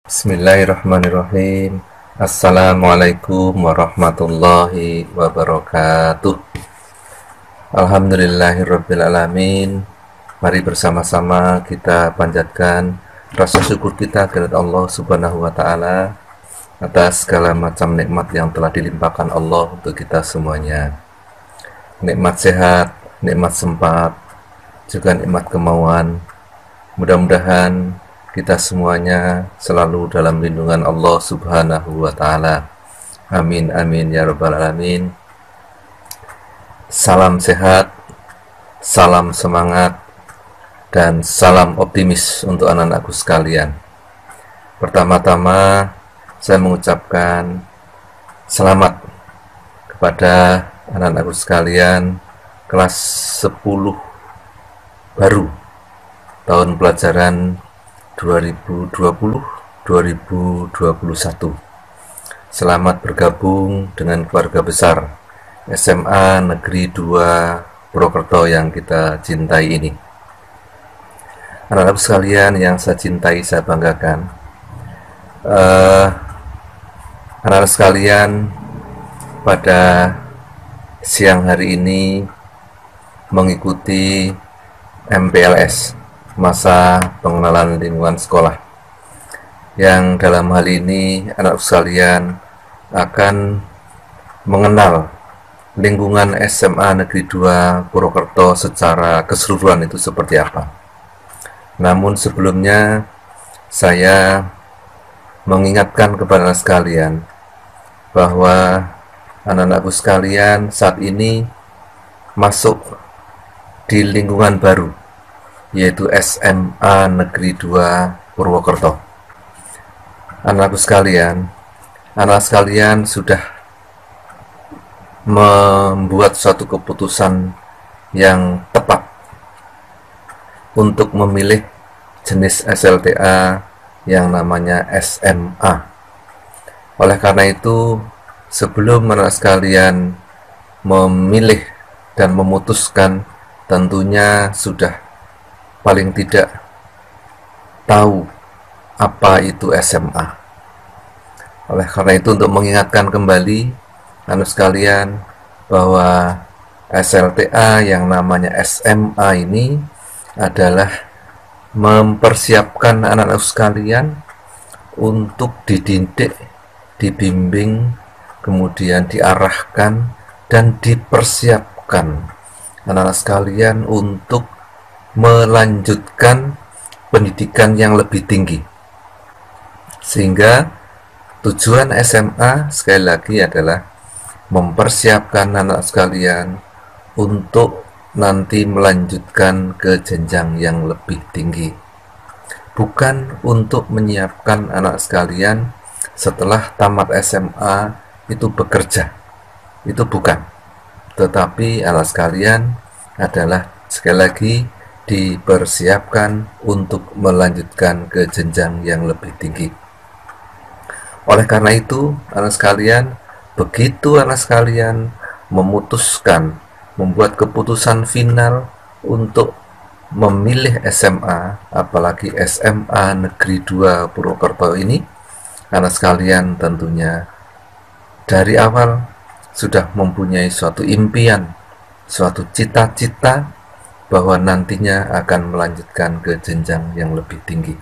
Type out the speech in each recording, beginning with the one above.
Bismillahirrahmanirrahim. Assalamualaikum warahmatullahi wabarakatuh. Alhamdulillahirrabbilalamin. Mari bersama-sama kita panjatkan rasa syukur kita kepada Allah Subhanahu wa Ta'ala atas segala macam nikmat yang telah dilimpahkan Allah untuk kita semuanya. Nikmat sehat, nikmat sempat, juga nikmat kemauan. Mudah-mudahan kita semuanya selalu dalam lindungan Allah Subhanahu wa Ta'ala. Amin amin ya rabbal alamin. Salam sehat, salam semangat, dan salam optimis untuk anak-anakku sekalian. Pertama-tama saya mengucapkan selamat kepada anak-anakku sekalian kelas 10 baru tahun pelajaran 2020-2021. Selamat bergabung dengan keluarga besar SMA Negeri 2 Purwokerto yang kita cintai ini. Anak-anak sekalian yang saya cintai, saya banggakan, anak-anak sekalian pada siang hari ini mengikuti MPLS, masa pengenalan lingkungan sekolah, yang dalam hal ini anak sekalian akan mengenal lingkungan SMA Negeri 2 Purwokerto secara keseluruhan itu seperti apa. Namun sebelumnya saya mengingatkan kepada anak sekalian bahwa anak-anakku sekalian saat ini masuk di lingkungan baru, yaitu SMA Negeri 2 Purwokerto. Anak sekalian sudah membuat suatu keputusan yang tepat untuk memilih jenis SLTA yang namanya SMA. Oleh karena itu, sebelum anak sekalian memilih dan memutuskan, tentunya sudah paling tidak tahu apa itu SMA. Oleh karena itu, untuk mengingatkan kembali anak sekalian bahwa SLTA yang namanya SMA ini adalah mempersiapkan anak-anak sekalian untuk dididik, dibimbing, kemudian diarahkan dan dipersiapkan anak-anak sekalian untuk melanjutkan pendidikan yang lebih tinggi. Sehingga tujuan SMA sekali lagi adalah mempersiapkan anak sekalian untuk nanti melanjutkan ke jenjang yang lebih tinggi. Bukan untuk menyiapkan anak sekalian setelah tamat SMA itu bekerja. Itu bukan. Tetapi anak sekalian adalah sekali lagi dipersiapkan untuk melanjutkan ke jenjang yang lebih tinggi. Oleh karena itu, anak sekalian, begitu anak sekalian memutuskan, membuat keputusan final untuk memilih SMA, apalagi SMA Negeri 2 Purwokerto ini, anak sekalian tentunya dari awal sudah mempunyai suatu impian, suatu cita-cita bahwa nantinya akan melanjutkan ke jenjang yang lebih tinggi.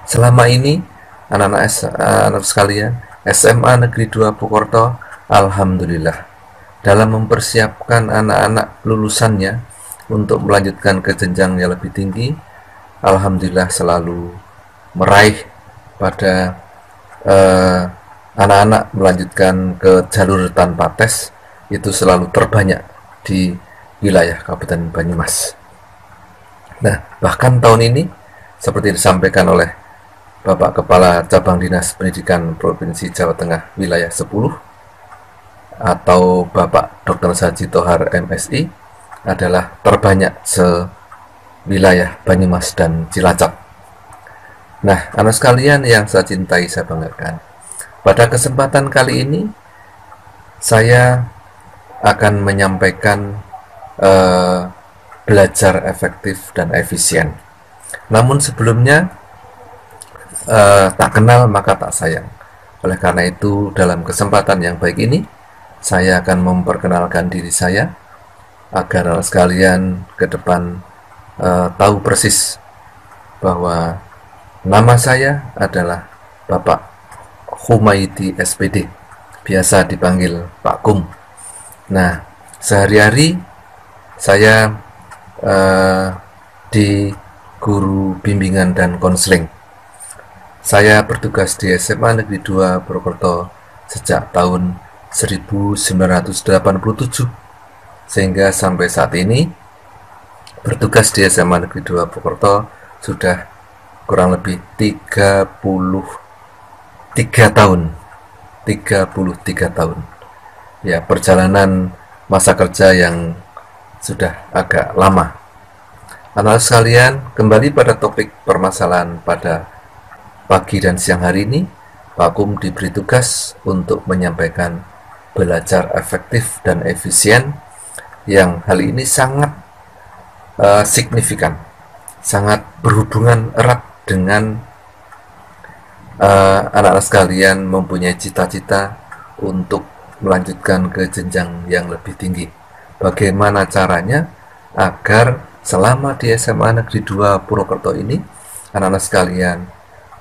Selama ini anak-anak sekalian, SMA Negeri 2 Purwokerto alhamdulillah dalam mempersiapkan anak-anak lulusannya untuk melanjutkan ke jenjang yang lebih tinggi, alhamdulillah selalu meraih pada anak-anak melanjutkan ke jalur tanpa tes itu selalu terbanyak di wilayah Kabupaten Banyumas. Nah, bahkan tahun ini seperti disampaikan oleh Bapak Kepala Cabang Dinas Pendidikan Provinsi Jawa Tengah wilayah 10 atau Bapak Dr. Saji Tohar MSI adalah terbanyak se-wilayah Banyumas dan Cilacap. Nah, anak sekalian yang saya cintai, saya banggakan, pada kesempatan kali ini saya akan menyampaikan belajar efektif dan efisien. Namun sebelumnya tak kenal maka tak sayang. Oleh karena itu, dalam kesempatan yang baik ini, saya akan memperkenalkan diri saya agar sekalian ke depan tahu persis bahwa nama saya adalah Bapak Humaydi SPD, biasa dipanggil Pak Kum. Nah, sehari-hari saya di guru bimbingan dan konseling. Saya bertugas di SMA Negeri 2 Purwokerto sejak tahun 1987 sehingga sampai saat ini bertugas di SMA Negeri 2 Purwokerto sudah kurang lebih 33 tahun. 33 tahun. Ya, perjalanan masa kerja yang sudah agak lama. Anak sekalian, kembali pada topik permasalahan pada pagi dan siang hari ini, Pak Kum diberi tugas untuk menyampaikan belajar efektif dan efisien yang hal ini sangat signifikan, sangat berhubungan erat dengan anak-anak sekalian mempunyai cita-cita untuk melanjutkan ke jenjang yang lebih tinggi. Bagaimana caranya agar selama di SMA Negeri 2 Purwokerto ini anak-anak sekalian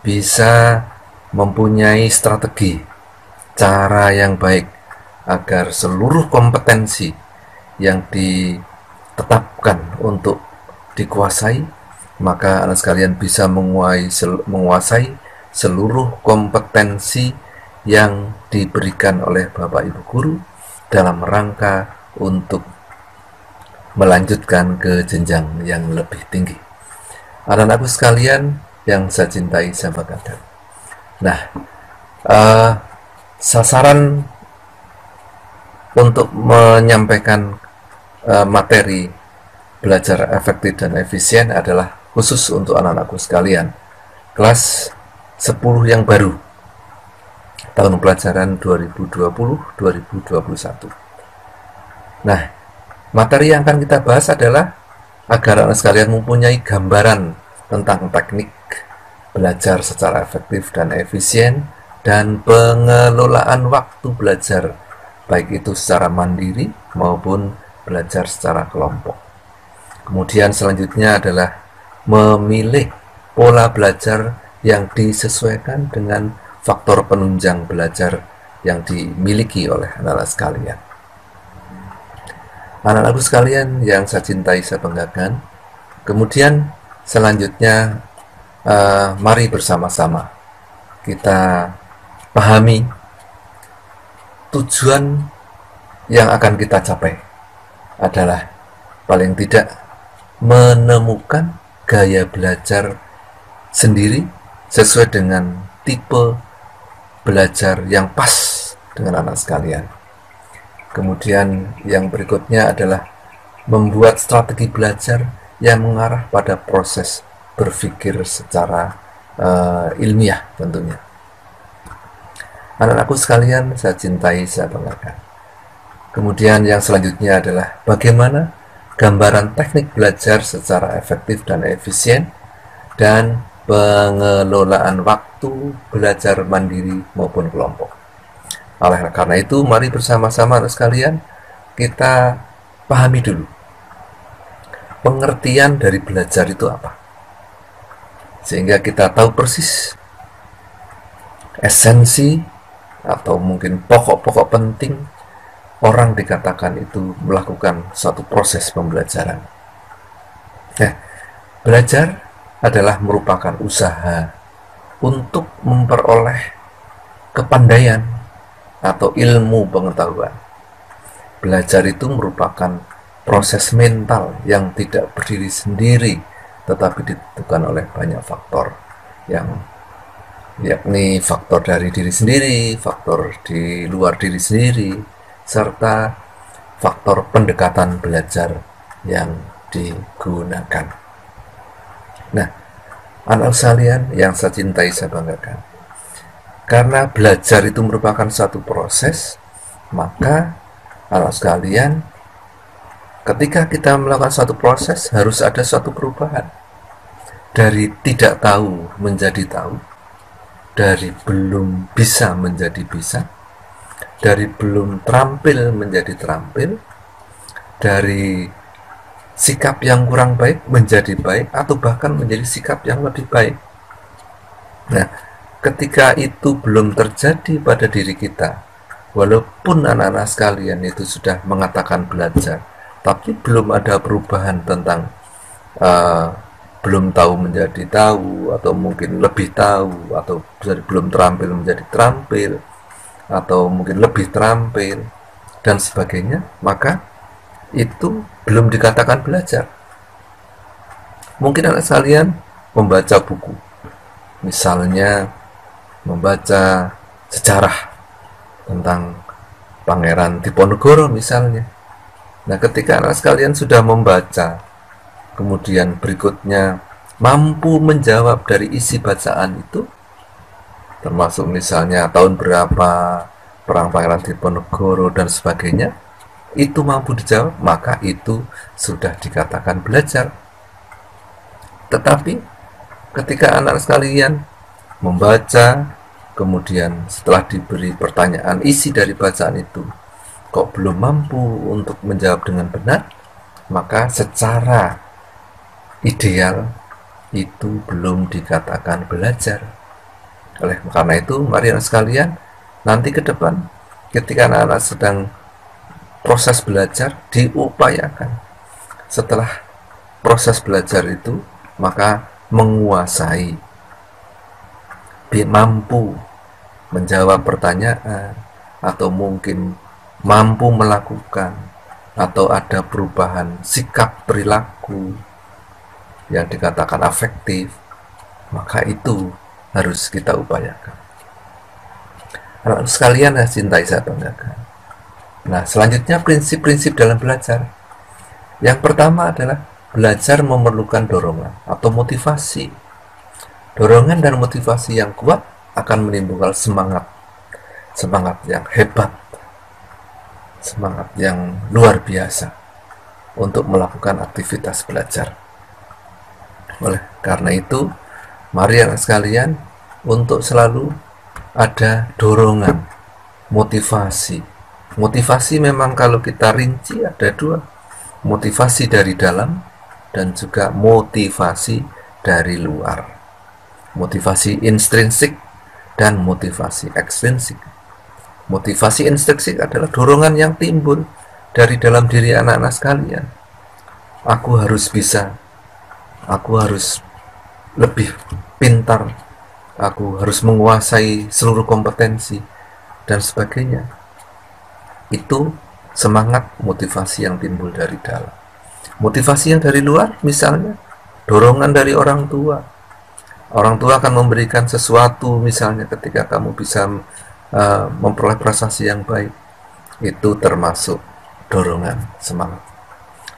bisa mempunyai strategi, cara yang baik agar seluruh kompetensi yang ditetapkan untuk dikuasai, maka anak sekalian bisa menguasai seluruh kompetensi yang diberikan oleh Bapak Ibu Guru dalam rangka untuk melanjutkan ke jenjang yang lebih tinggi. Anak-anakku sekalian yang saya cintai, saya banggakan. Nah, sasaran untuk menyampaikan materi belajar efektif dan efisien adalah khusus untuk anak-anakku sekalian kelas 10 yang baru tahun pelajaran 2020-2021. Nah, materi yang akan kita bahas adalah agar anak sekalian mempunyai gambaran tentang teknik belajar secara efektif dan efisien dan pengelolaan waktu belajar, baik itu secara mandiri maupun belajar secara kelompok. Kemudian selanjutnya adalah memilih pola belajar yang disesuaikan dengan faktor penunjang belajar yang dimiliki oleh anak-anak sekalian. Anak-anakku sekalian yang saya cintai, saya banggakan. Kemudian selanjutnya mari bersama-sama kita pahami tujuan yang akan kita capai adalah paling tidak menemukan gaya belajar sendiri sesuai dengan tipe belajar yang pas dengan anak sekalian. Kemudian yang berikutnya adalah membuat strategi belajar yang mengarah pada proses berpikir secara ilmiah tentunya. Anak-anakku sekalian, saya cintai, saya banggakan. Kemudian yang selanjutnya adalah bagaimana gambaran teknik belajar secara efektif dan efisien dan pengelolaan waktu belajar mandiri maupun kelompok. Oleh karena itu, mari bersama-sama anak sekalian kita pahami dulu pengertian dari belajar itu apa, sehingga kita tahu persis esensi atau mungkin pokok-pokok penting orang dikatakan itu melakukan suatu proses pembelajaran. Nah, belajar adalah merupakan usaha untuk memperoleh kepandaian atau ilmu pengetahuan. Belajar itu merupakan proses mental yang tidak berdiri sendiri, tetapi ditentukan oleh banyak faktor, yakni faktor dari diri sendiri, faktor di luar diri sendiri, serta faktor pendekatan belajar yang digunakan. Nah, anak sekalian yang saya cintai, saya banggakan, karena belajar itu merupakan satu proses, maka anak sekalian, ketika kita melakukan suatu proses harus ada suatu perubahan dari tidak tahu menjadi tahu, dari belum bisa menjadi bisa, dari belum terampil menjadi terampil, dari sikap yang kurang baik menjadi baik, atau bahkan menjadi sikap yang lebih baik. Nah, ketika itu belum terjadi pada diri kita, walaupun anak-anak sekalian itu sudah mengatakan belajar, tapi belum ada perubahan tentang belum tahu menjadi tahu, atau mungkin lebih tahu, atau belum terampil menjadi terampil, atau mungkin lebih terampil, dan sebagainya, maka itu belum dikatakan belajar. Mungkin anak sekalian membaca buku, misalnya membaca sejarah tentang Pangeran Diponegoro misalnya. Nah, ketika anak sekalian sudah membaca, kemudian berikutnya mampu menjawab dari isi bacaan itu, termasuk misalnya tahun berapa perang Pangeran Diponegoro dan sebagainya, itu mampu dijawab, maka itu sudah dikatakan belajar. Tetapi ketika anak sekalian membaca, kemudian setelah diberi pertanyaan isi dari bacaan itu kok belum mampu untuk menjawab dengan benar, maka secara ideal itu belum dikatakan belajar. Oleh karena itu, mari anak sekalian, nanti ke depan ketika anak-anak sedang proses belajar, diupayakan setelah proses belajar itu, maka menguasai, mampu menjawab pertanyaan, atau mungkin mampu melakukan, atau ada perubahan sikap perilaku yang dikatakan afektif, maka itu harus kita upayakan. Anak sekalian yang cintai saya banggakan. Nah, selanjutnya prinsip-prinsip dalam belajar. Yang pertama adalah belajar memerlukan dorongan atau motivasi. Dorongan dan motivasi yang kuat akan menimbulkan semangat yang hebat, semangat yang luar biasa untuk melakukan aktivitas belajar. Oleh karena itu, mari anak sekalian untuk selalu ada dorongan, motivasi. Motivasi memang kalau kita rinci ada dua, motivasi dari dalam dan juga motivasi dari luar. Motivasi intrinsik dan motivasi ekstrinsik. Motivasi intrinsik adalah dorongan yang timbul dari dalam diri anak-anak sekalian. Aku harus bisa, aku harus lebih pintar, aku harus menguasai seluruh kompetensi, dan sebagainya. Itu semangat motivasi yang timbul dari dalam. Motivasi yang dari luar, misalnya dorongan dari orang tua. Orang tua akan memberikan sesuatu, misalnya ketika kamu bisa memperoleh prestasi yang baik, itu termasuk dorongan semangat.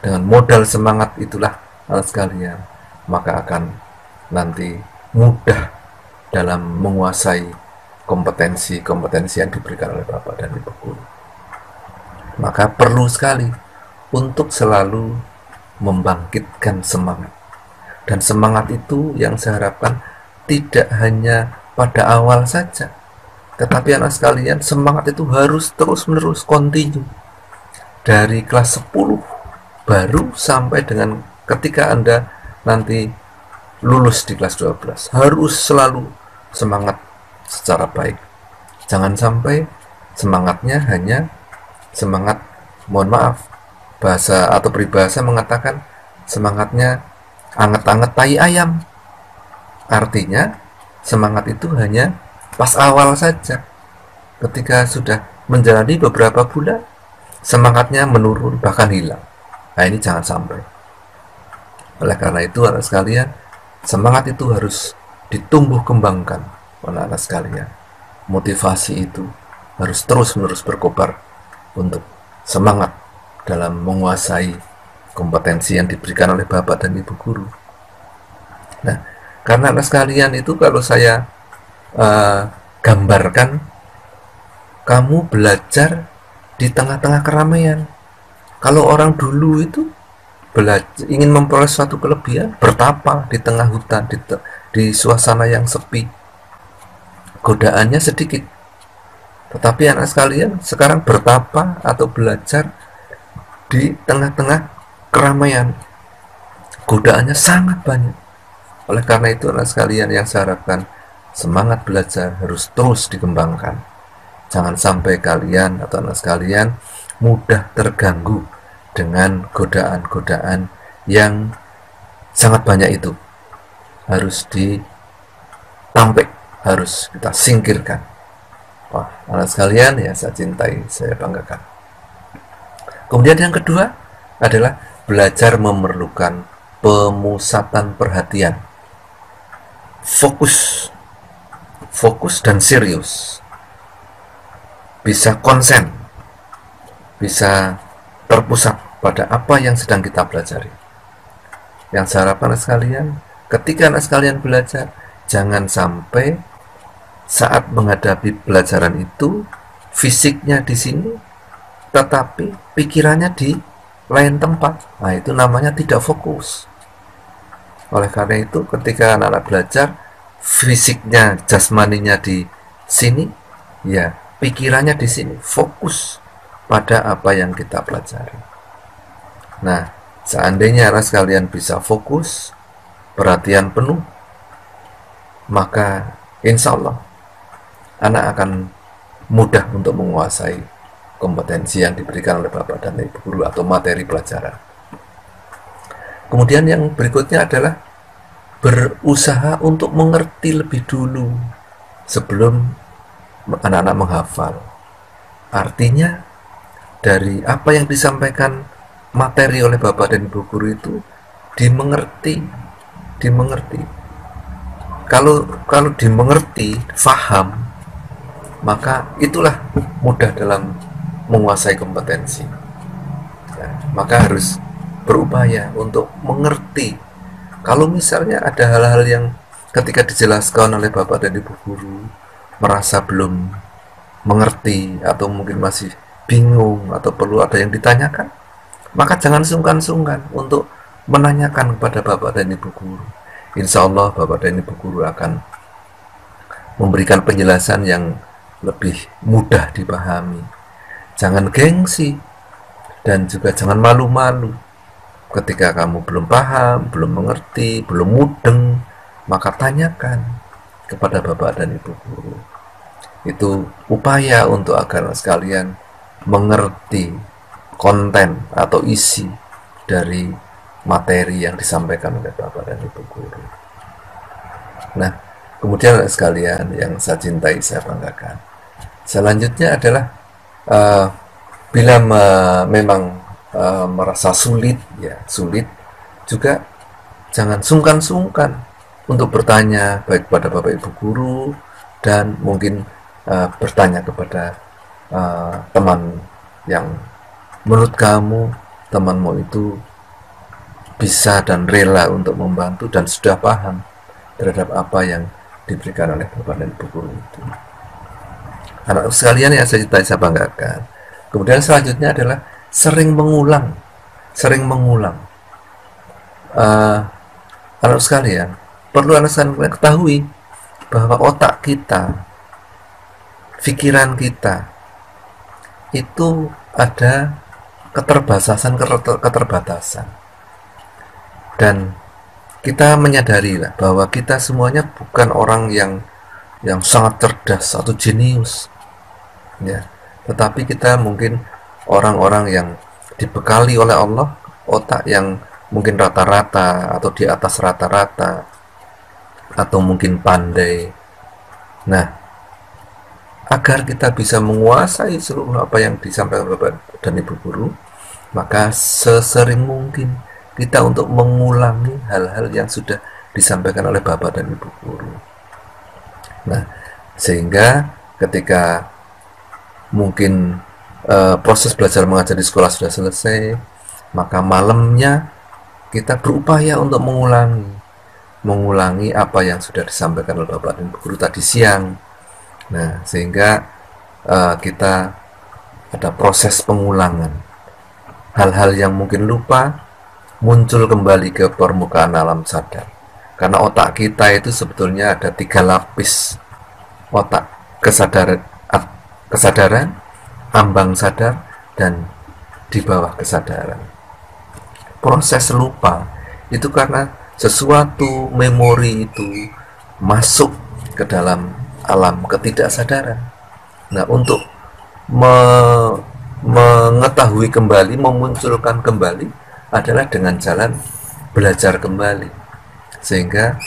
Dengan modal semangat itulah anak sekalian, maka akan nanti mudah dalam menguasai kompetensi-kompetensi yang diberikan oleh Bapak dan Ibu Guru. Maka perlu sekali untuk selalu membangkitkan semangat. Dan semangat itu yang saya harapkan tidak hanya pada awal saja, tetapi anak sekalian, semangat itu harus terus-menerus, kontinu. Dari kelas 10 baru sampai dengan ketika Anda nanti lulus di kelas 12, harus selalu semangat secara baik. Jangan sampai semangatnya hanya semangat, mohon maaf, bahasa atau peribahasa mengatakan semangatnya anget-anget tai ayam. Artinya semangat itu hanya pas awal saja. Ketika sudah menjalani beberapa bulan, semangatnya menurun bahkan hilang. Nah, ini jangan sampai. Oleh karena itu anak sekalian, semangat itu harus ditumbuh kembangkan oleh anak sekalian. Motivasi itu harus terus-menerus berkobar untuk semangat dalam menguasai kompetensi yang diberikan oleh Bapak dan Ibu Guru. Nah, karena anak sekalian itu kalau saya gambarkan, kamu belajar di tengah-tengah keramaian. Kalau orang dulu itu ingin memperoleh suatu kelebihan, bertapa di tengah hutan, di suasana yang sepi. godaannya sedikit. Tetapi anak sekalian sekarang bertapa atau belajar di tengah-tengah keramaian, godaannya sangat banyak. Oleh karena itu anak sekalian yang saya harapkan, semangat belajar harus terus dikembangkan. Jangan sampai kalian atau anak sekalian mudah terganggu dengan godaan-godaan yang sangat banyak itu. Harus ditampik, harus kita singkirkan. Wah, anak sekalian ya saya cintai, saya banggakan. Kemudian yang kedua adalah belajar memerlukan pemusatan perhatian. Fokus dan serius. Bisa konsen, bisa terpusat pada apa yang sedang kita pelajari. Yang saya harapkan anak sekalian, ketika anak sekalian belajar, jangan sampai saat menghadapi pelajaran itu fisiknya di sini tetapi pikirannya di lain tempat. Nah, itu namanya tidak fokus. Oleh karena itu ketika anak-anak belajar, fisiknya, jasmaninya di sini, ya pikirannya di sini, fokus pada apa yang kita pelajari. Nah, seandainya anak sekalian bisa fokus, perhatian penuh, maka insya Allah anak akan mudah untuk menguasai kompetensi yang diberikan oleh Bapak dan Ibu guru atau materi pelajaran. Kemudian yang berikutnya adalah berusaha untuk mengerti lebih dulu sebelum anak-anak menghafal. Artinya dari apa yang disampaikan materi oleh Bapak dan Ibu guru itu dimengerti. Kalau dimengerti, faham, maka itulah mudah dalam menguasai kompetensi. Nah, maka harus berupaya untuk mengerti. Kalau misalnya ada hal-hal yang ketika dijelaskan oleh Bapak dan Ibu guru merasa belum mengerti atau mungkin masih bingung atau perlu ada yang ditanyakan, maka jangan sungkan-sungkan untuk menanyakan kepada Bapak dan Ibu guru. Insya Allah Bapak dan Ibu guru akan memberikan penjelasan yang lebih mudah dipahami. Jangan gengsi dan juga jangan malu-malu ketika kamu belum paham, belum mengerti, belum mudeng, maka tanyakan kepada Bapak dan Ibu guru. Itu upaya untuk agar sekalian mengerti konten atau isi dari materi yang disampaikan oleh Bapak dan Ibu guru. Nah, kemudian sekalian yang saya cintai, saya banggakan, selanjutnya adalah bila memang merasa sulit juga jangan sungkan-sungkan untuk bertanya baik kepada Bapak Ibu guru dan mungkin bertanya kepada teman yang menurut kamu temanmu itu bisa dan rela untuk membantu dan sudah paham terhadap apa yang diberikan oleh Bapak dan Ibu guru itu. Anak sekalian yang saya cintai, saya banggakan. Kemudian selanjutnya adalah sering mengulang. Anak sekalian, perlu anak sekalian ketahui bahwa otak kita, pikiran kita itu ada keterbatasan, dan kita menyadari bahwa kita semuanya bukan orang yang sangat cerdas atau jenius, ya, tetapi kita mungkin orang-orang yang dibekali oleh Allah otak yang mungkin rata-rata atau di atas rata-rata atau mungkin pandai. Nah, agar kita bisa menguasai seluruh apa yang disampaikan Bapak dan Ibu guru, maka sesering mungkin kita untuk mengulangi hal-hal yang sudah disampaikan oleh Bapak dan Ibu guru. Nah, sehingga ketika mungkin proses belajar mengajar di sekolah sudah selesai, maka malamnya kita berupaya untuk mengulangi apa yang sudah disampaikan oleh Bapak dan Ibu guru tadi siang. Nah, sehingga kita ada proses pengulangan. Hal-hal yang mungkin lupa muncul kembali ke permukaan alam sadar. Karena otak kita itu sebetulnya ada 3 lapis. otak kesadaran, kesadaran, ambang sadar, dan di bawah kesadaran. Proses lupa itu karena sesuatu memori itu masuk ke dalam alam ketidaksadaran. Nah, untuk mengetahui kembali, memunculkan kembali adalah dengan jalan belajar kembali, sehingga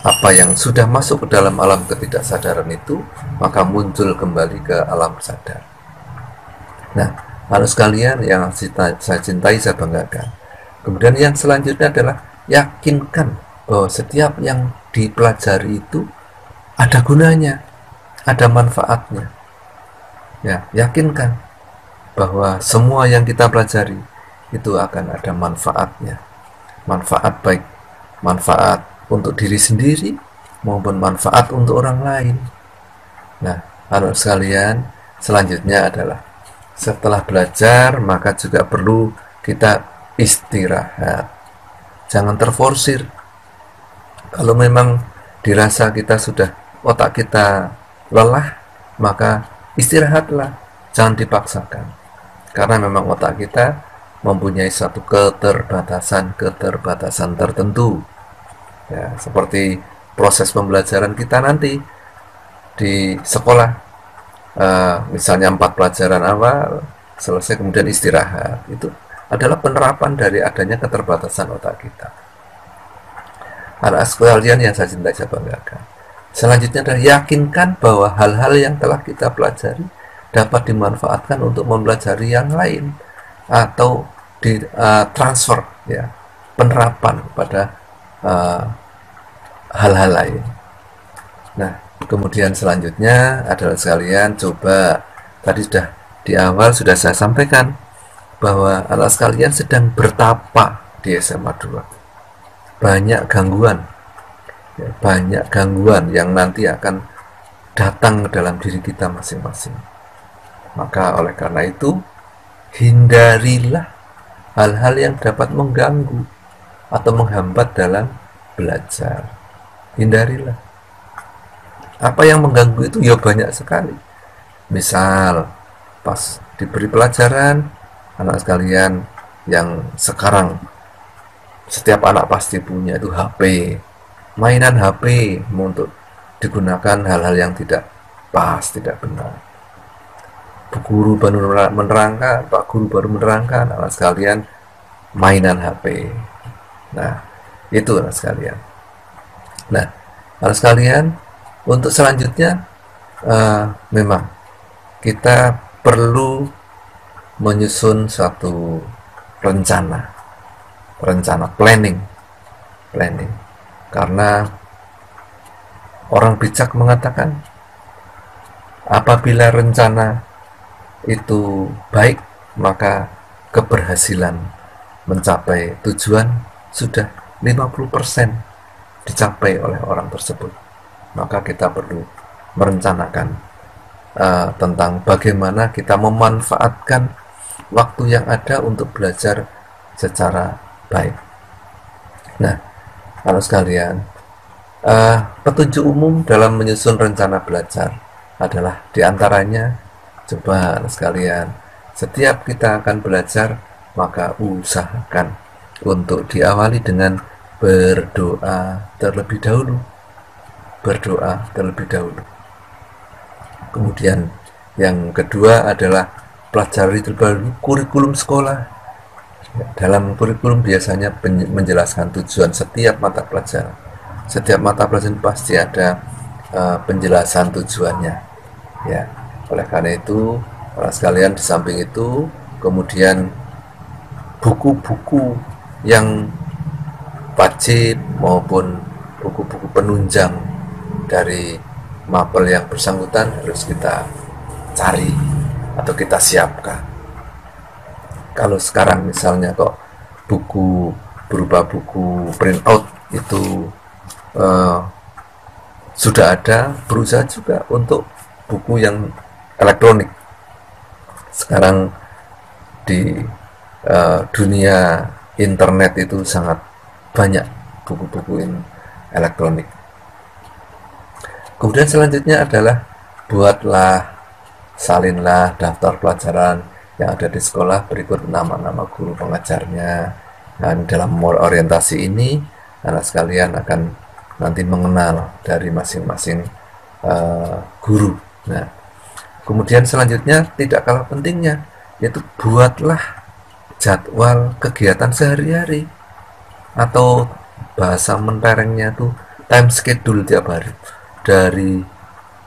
apa yang sudah masuk ke dalam alam ketidaksadaran itu maka muncul kembali ke alam sadar. Nah, harus kalian yang saya cintai, saya banggakan. Kemudian yang selanjutnya adalah yakinkan bahwa setiap yang dipelajari itu ada gunanya, ada manfaatnya. Ya, yakinkan bahwa semua yang kita pelajari itu akan ada manfaatnya. Manfaat baik manfaat untuk diri sendiri maupun manfaat untuk orang lain. Nah, anak sekalian, selanjutnya adalah setelah belajar maka juga perlu kita istirahat. Jangan terforsir. Kalau memang dirasa kita sudah, otak kita lelah, maka istirahatlah, jangan dipaksakan. Karena memang otak kita mempunyai satu keterbatasan tertentu. Ya, seperti proses pembelajaran kita nanti di sekolah, misalnya 4 pelajaran awal selesai kemudian istirahat, itu adalah penerapan dari adanya keterbatasan otak kita. Anak sekalian yang saya cintai, saya banggakan. Selanjutnya adalah yakinkan bahwa hal-hal yang telah kita pelajari dapat dimanfaatkan untuk mempelajari yang lain atau di transfer, ya, penerapan pada hal-hal lain. Nah, kemudian selanjutnya adalah sekalian coba, tadi sudah di awal sudah saya sampaikan bahwa anak sekalian sedang bertapa di SMA 2. Banyak gangguan, ya, banyak gangguan yang nanti akan datang ke dalam diri kita masing-masing. Maka oleh karena itu, hindarilah hal-hal yang dapat mengganggu atau menghambat dalam belajar. Hindarilah. Apa yang mengganggu itu ya banyak sekali. Misal pas diberi pelajaran, anak sekalian yang sekarang setiap anak pasti punya itu HP, mainan HP untuk digunakan hal-hal yang tidak pas, tidak benar. Bu guru baru menerangkan, Pak guru baru menerangkan, anak sekalian mainan HP. Nah, itu anak sekalian. Nah, anak sekalian, untuk selanjutnya memang kita perlu menyusun suatu rencana planning, karena orang bijak mengatakan apabila rencana itu baik, maka keberhasilan mencapai tujuan sudah 50% dicapai oleh orang tersebut. Maka kita perlu merencanakan tentang bagaimana kita memanfaatkan waktu yang ada untuk belajar secara baik. Nah, anak sekalian, petunjuk umum dalam menyusun rencana belajar adalah diantaranya, coba anak sekalian, setiap kita akan belajar, maka usahakan untuk diawali dengan berdoa terlebih dahulu. Berdoa terlebih dahulu. Kemudian yang kedua adalah pelajari terlebih kurikulum sekolah. Dalam kurikulum biasanya menjelaskan tujuan setiap mata pelajaran. Setiap mata pelajaran pasti ada penjelasan tujuannya. Ya, oleh karena itu, para sekalian, di samping itu, kemudian buku-buku yang wajib maupun buku-buku penunjang dari mapel yang bersangkutan harus kita cari atau kita siapkan. Kalau sekarang misalnya kok buku berupa buku printout itu sudah ada, berusaha juga untuk buku yang elektronik. Sekarang di dunia internet itu sangat banyak buku-buku elektronik. Kemudian selanjutnya adalah buatlah, salinlah daftar pelajaran yang ada di sekolah berikut nama-nama guru pengajarnya. Dan dalam orientasi ini, anak sekalian akan nanti mengenal dari masing-masing guru. Nah, kemudian selanjutnya tidak kalah pentingnya, yaitu buatlah jadwal kegiatan sehari-hari, atau bahasa menterengnya tuh time schedule tiap hari, dari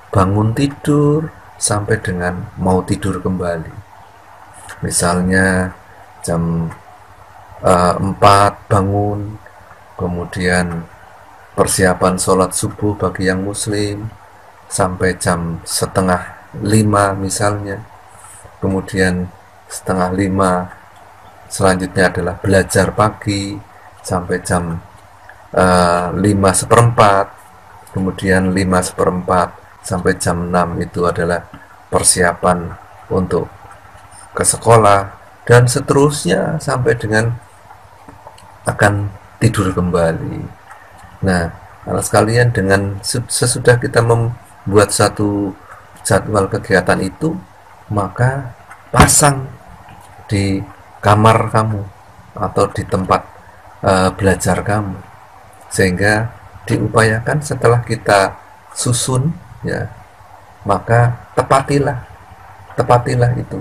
bangun tidur sampai dengan mau tidur kembali. Misalnya jam 4 bangun, kemudian persiapan sholat subuh bagi yang muslim sampai jam setengah 5 misalnya, kemudian setengah 5 selanjutnya adalah belajar pagi sampai jam 5:15, kemudian 5:15 sampai jam 6 itu adalah persiapan untuk ke sekolah, dan seterusnya sampai dengan akan tidur kembali. Nah, anak sekalian, dengan sesudah kita membuat satu jadwal kegiatan itu, maka pasang di kamar kamu atau di tempat belajar kamu, sehingga diupayakan setelah kita susun, ya, maka tepatilah itu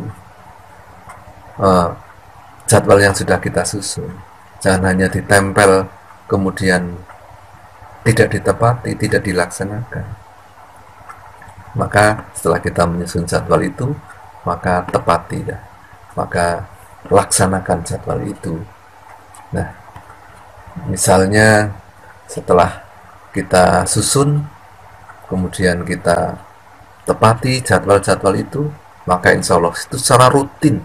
jadwal yang sudah kita susun. Jangan hanya ditempel kemudian tidak ditepati, tidak dilaksanakan. Maka setelah kita menyusun jadwal itu, maka tepati, ya, maka laksanakan jadwal itu. Nah, misalnya setelah kita susun, kemudian kita tepati jadwal-jadwal itu, maka insya Allah itu secara rutin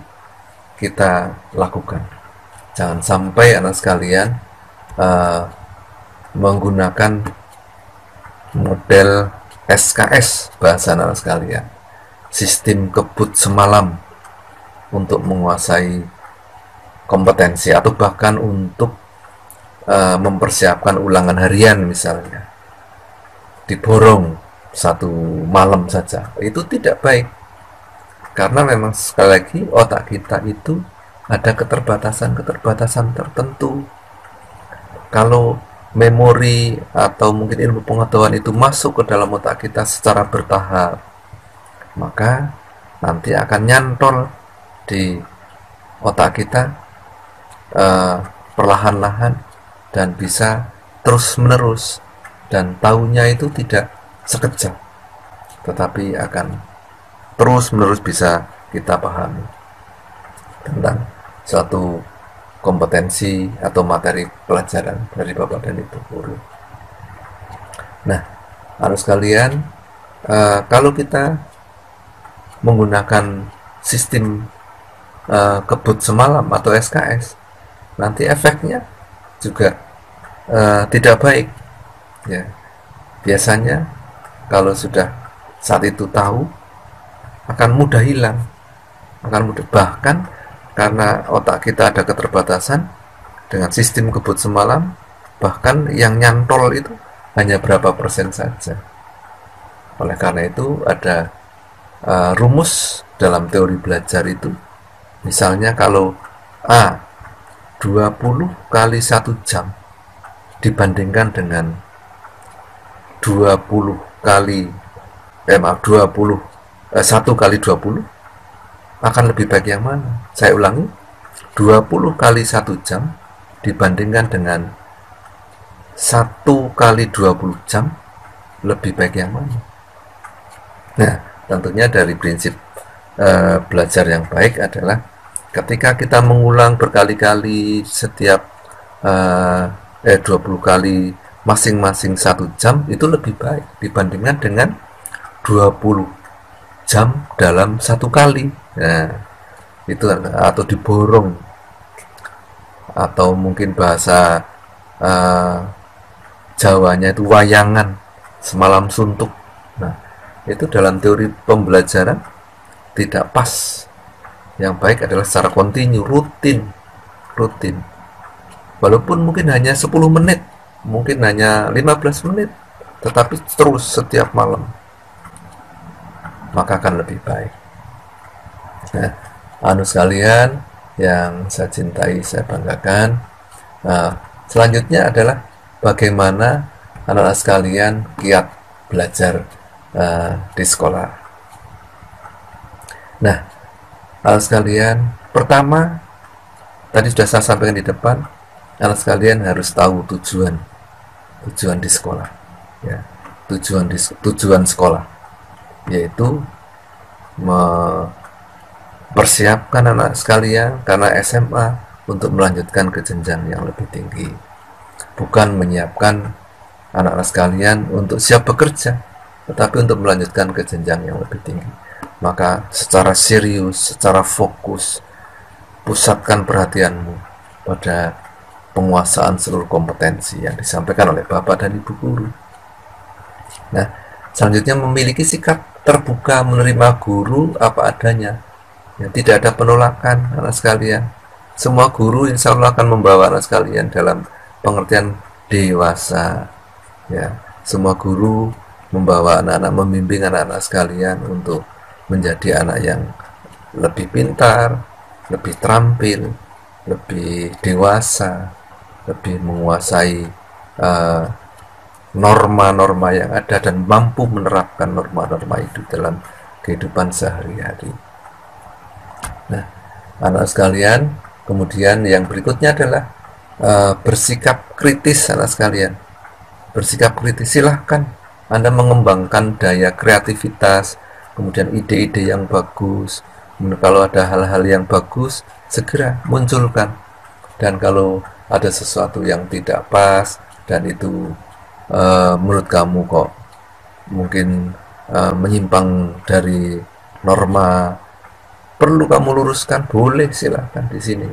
kita lakukan. Jangan sampai anak sekalian menggunakan model SKS, bahasa anak sekalian, sistem kebut semalam, untuk menguasai kompetensi atau bahkan untuk mempersiapkan ulangan harian misalnya, diborong satu malam saja. Itu tidak baik, karena memang sekali lagi otak kita itu ada keterbatasan tertentu. Kalau memori atau mungkin ilmu pengetahuan itu masuk ke dalam otak kita secara bertahap, maka nanti akan nyantol di otak kita perlahan-lahan dan bisa terus menerus, dan tahunya itu tidak sekejap, tetapi akan terus menerus bisa kita pahami tentang suatu kompetensi atau materi pelajaran dari Bapak dan Ibu guru. Nah, harus kalian, kalau kita menggunakan sistem kebut semalam atau SKS, nanti efeknya juga tidak baik, ya. Biasanya kalau sudah saat itu tahu, akan mudah hilang, bahkan karena otak kita ada keterbatasan dengan sistem kebut semalam, bahkan yang nyantol itu hanya berapa persen saja. Oleh karena itu ada rumus dalam teori belajar itu, misalnya kalau A 20 kali 1 jam dibandingkan dengan 20 kali 1 kali 20, akan lebih baik yang mana? Saya ulangi, 20 kali 1 jam dibandingkan dengan 1 kali 20 jam, lebih baik yang mana? Nah, tentunya dari prinsip belajar yang baik adalah ketika kita mengulang berkali-kali setiap 20 kali masing-masing 1 jam, itu lebih baik dibandingkan dengan 20 jam dalam 1 kali. Nah, itu, atau diborong, atau mungkin bahasa Jawanya itu wayangan, semalam suntuk. Nah, itu dalam teori pembelajaran tidak pas. Yang baik adalah secara kontinu, rutin. Walaupun mungkin hanya 10 menit, mungkin hanya 15 menit, tetapi terus setiap malam, maka akan lebih baik. Nah, sekalian yang saya cintai, saya banggakan. Nah, selanjutnya adalah bagaimana anak-anak sekalian giat belajar di sekolah. Nah, anak sekalian, pertama tadi sudah saya sampaikan di depan, anak sekalian harus tahu tujuan di sekolah, ya, tujuan sekolah, yaitu mempersiapkan anak sekalian karena SMA untuk melanjutkan ke jenjang yang lebih tinggi, bukan menyiapkan anak-anak sekalian untuk siap bekerja, tetapi untuk melanjutkan ke jenjang yang lebih tinggi. Maka secara serius, secara fokus, pusatkan perhatianmu pada penguasaan seluruh kompetensi yang disampaikan oleh Bapak dan Ibu guru. Nah, selanjutnya memiliki sikap terbuka menerima guru apa adanya. Ya, tidak ada penolakan anak sekalian. Semua guru insya Allah akan membawa anak sekalian dalam pengertian dewasa. Ya, semua guru membawa anak-anak, membimbing anak-anak sekalian untuk menjadi anak yang lebih pintar, lebih terampil, lebih dewasa, lebih menguasai norma-norma yang ada dan mampu menerapkan norma-norma itu dalam kehidupan sehari-hari. Nah, anak sekalian, kemudian yang berikutnya adalah bersikap kritis. Anak sekalian, bersikap kritis, silahkan Anda mengembangkan daya kreativitas, kemudian ide-ide yang bagus. Kalau ada hal-hal yang bagus, segera munculkan. Dan kalau ada sesuatu yang tidak pas dan itu menurut kamu kok mungkin menyimpang dari norma, perlu kamu luruskan, boleh, silahkan. Di sini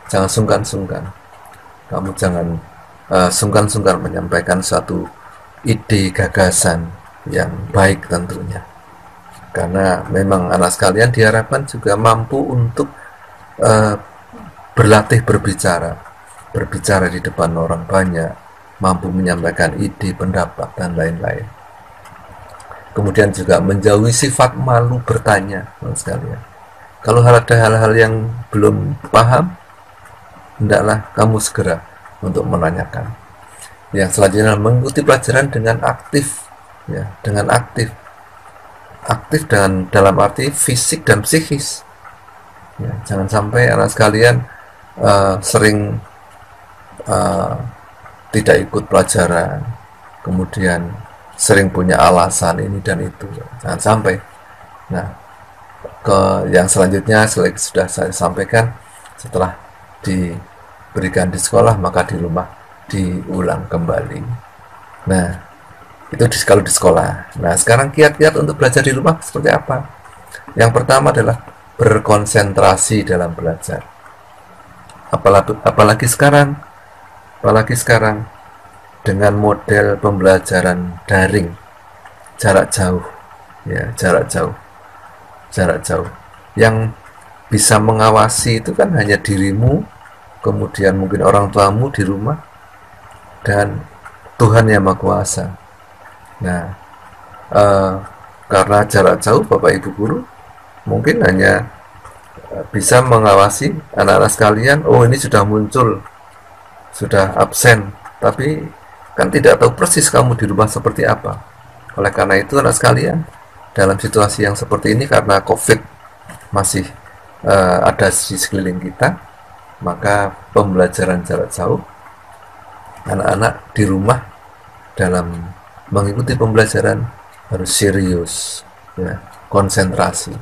jangan sungkan-sungkan. Kamu jangan sungkan-sungkan menyampaikan suatu ide, gagasan yang baik tentunya. Karena memang anak sekalian diharapkan juga mampu untuk berlatih berbicara di depan orang banyak, mampu menyampaikan ide, pendapat, dan lain-lain. Kemudian juga menjauhi sifat malu bertanya, anak sekalian. Kalau ada hal-hal yang belum paham, hendaklah kamu segera untuk menanyakan. Yang selanjutnya mengikuti pelajaran dengan aktif, ya, dengan aktif dan dalam arti fisik dan psikis. Ya, jangan sampai anak sekalian sering tidak ikut pelajaran, kemudian sering punya alasan ini dan itu. Jangan sampai. Nah, yang selanjutnya sudah saya sampaikan, setelah diberikan di sekolah maka di rumah diulang kembali. Nah, itu kalau di sekolah. Nah, sekarang kiat-kiat untuk belajar di rumah seperti apa? Yang pertama adalah berkonsentrasi dalam belajar. Apalagi sekarang dengan model pembelajaran daring, jarak jauh, ya, jarak jauh. Yang bisa mengawasi itu kan hanya dirimu, kemudian mungkin orang tuamu di rumah, dan Tuhan Yang Maha Kuasa. Nah, karena jarak jauh, Bapak Ibu guru mungkin hanya bisa mengawasi anak-anak sekalian. Oh, ini sudah muncul, sudah absen, tapi kan tidak tahu persis kamu di rumah seperti apa. Oleh karena itu anak sekalian, dalam situasi yang seperti ini, karena COVID masih ada di sekeliling kita, maka pembelajaran jarak jauh, anak-anak di rumah dalam mengikuti pembelajaran harus serius, ya, konsentrasi,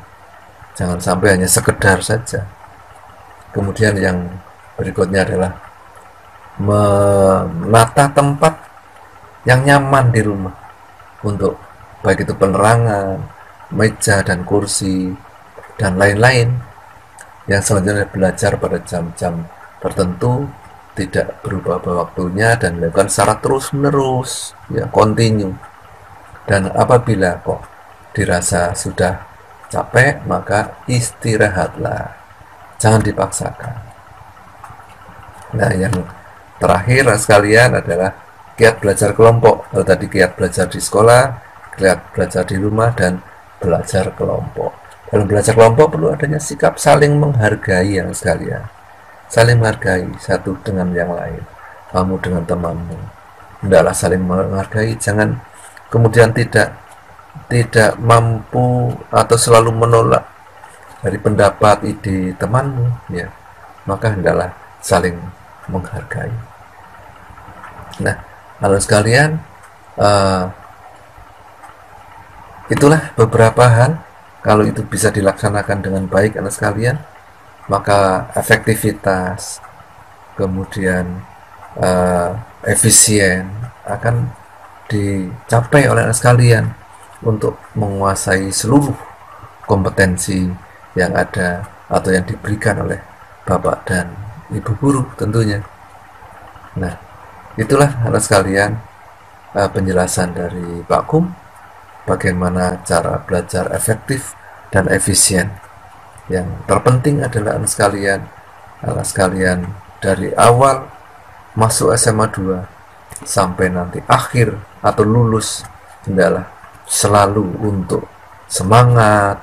jangan sampai hanya sekedar saja. Kemudian yang berikutnya adalah menata tempat yang nyaman di rumah, untuk baik itu penerangan, meja dan kursi, dan lain-lain. Yang selanjutnya belajar pada jam-jam tertentu, tidak berubah waktunya, dan dilakukan secara terus-menerus, ya, continue. Dan apabila kok dirasa sudah capek, maka istirahatlah, jangan dipaksakan. Nah, yang terakhir sekalian adalah Kiat belajar kelompok, kalau tadi kiat belajar di sekolah, kiat belajar di rumah, dan belajar kelompok. Dalam belajar kelompok perlu adanya sikap saling menghargai yang sekalian. Saling menghargai satu dengan yang lain. Kamu dengan temanmu. Hendaklah saling menghargai, jangan kemudian tidak mampu atau selalu menolak dari pendapat ide temanmu, ya. Maka hendaklah saling menghargai. Nah, halo sekalian, itulah beberapa hal. Kalau itu bisa dilaksanakan dengan baik, anak sekalian, maka efektivitas, kemudian efisien akan dicapai oleh anak sekalian untuk menguasai seluruh kompetensi yang ada atau yang diberikan oleh Bapak dan Ibu guru tentunya. Nah, itulah anak sekalian penjelasan dari Pak Kum bagaimana cara belajar efektif dan efisien. Yang terpenting adalah anak sekalian dari awal masuk SMA 2 sampai nanti akhir atau lulus hendaklah selalu untuk semangat,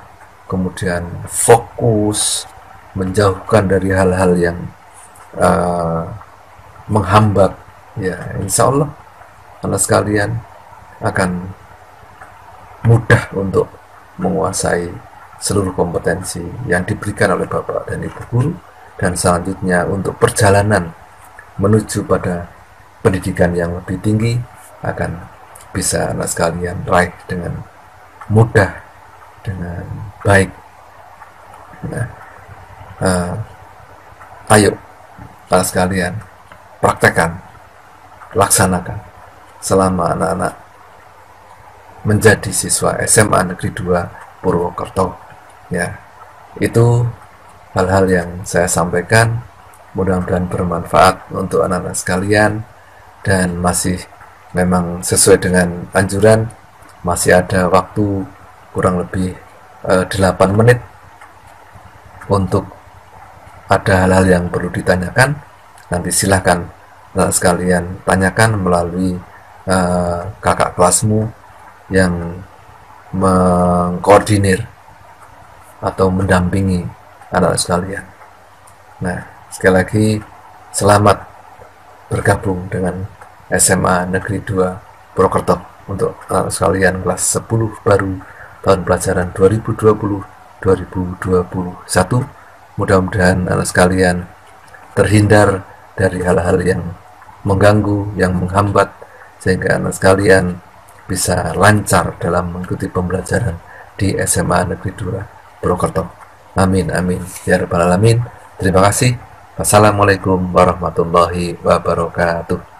kemudian fokus, menjauhkan dari hal-hal yang menghambat. Ya, insya Allah anak sekalian akan mudah untuk menguasai seluruh kompetensi yang diberikan oleh Bapak dan Ibu guru, dan selanjutnya untuk perjalanan menuju pada pendidikan yang lebih tinggi akan bisa anak sekalian raih dengan mudah, dengan baik. Nah, ayo anak sekalian praktekkan, laksanakan selama anak-anak menjadi siswa SMA Negeri 2 Purwokerto. Ya, itu hal-hal yang saya sampaikan, mudah-mudahan bermanfaat untuk anak-anak sekalian, dan masih memang sesuai dengan anjuran, masih ada waktu kurang lebih 8 menit untuk ada hal-hal yang perlu ditanyakan. Nanti silahkan anak sekalian tanyakan melalui kakak kelasmu yang mengkoordinir atau mendampingi anak sekalian. Nah, sekali lagi selamat bergabung dengan SMA Negeri 2 Purwokerto untuk anak sekalian kelas 10 baru tahun pelajaran 2020-2021. Mudah-mudahan anak sekalian terhindar dari hal-hal yang mengganggu, yang menghambat, sehingga anak sekalian bisa lancar dalam mengikuti pembelajaran di SMA Negeri 2 Purwokerto. Amin, amin, ya rabbal alamin. Terima kasih. Wassalamualaikum warahmatullahi wabarakatuh.